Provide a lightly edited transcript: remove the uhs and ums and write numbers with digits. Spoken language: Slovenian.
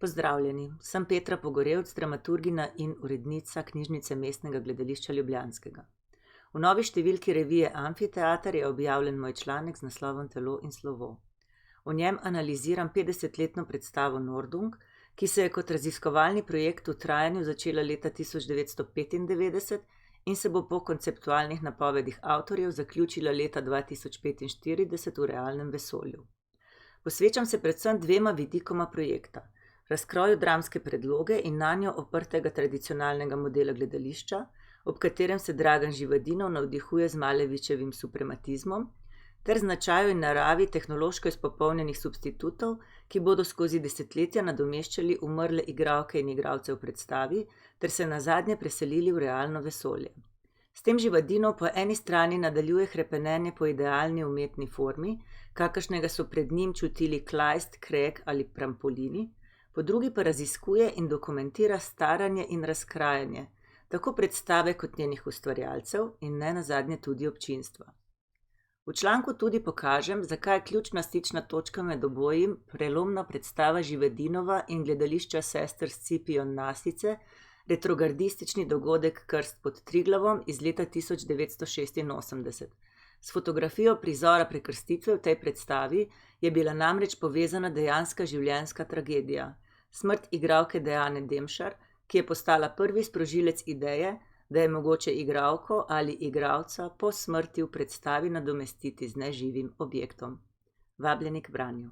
Pozdravljeni, sem Petra Pogorevc, dramaturginja in urednica Knjižnice Mestnega gledališča ljubljanskega. V novi številki revije Amfiteater je objavljen moj članek z naslovom Telo in slovo. V njem analiziram 50-letno predstavo Nordung, ki se je kot raziskovalni projekt v trajanju začela leta 1995 in se bo po konceptualnih napovedih avtorjev zaključila leta 2045 v realnem vesolju. Posvečam se predvsem dvema vidikoma projekta: razkroju dramske predloge in nanjo oprtega tradicionalnega modela gledališča, ob katerem se Dragan Živadinov navdihuje z Malevičevim suprematizmom, ter značaju in naravi tehnološko izpopolnjenih substitutov, ki bodo skozi desetletja nadomeščali umrle igralke in igralce v predstavi ter se nazadnje preselili v realno vesolje. S tem Živadinov po eni strani nadaljuje hrepenenje po idealni umetni formi, kakršnega so pred njim čutili Kleist, Kreg ali Prampolini, po drugi pa raziskuje in dokumentira staranje in razkrajanje, tako predstave kot njenih ustvarjalcev in ne nazadnje tudi občinstva. V članku tudi pokažem, zakaj je ključna stična točka med obojim prelomna predstava Živadinova in gledališča sester Scipion Nasice, retrogardistični dogodek Krst pod Triglavom iz leta 1986. S fotografijo prizora prekrstitve v tej predstavi je bila namreč povezana dejanska življenjska tragedija, smrt igralke Dejane Demšar, ki je postala prvi sprožilec ideje, da je mogoče igralko ali igralca po smrti v predstavi nadomestiti z neživim objektom. Vabljeni k branju.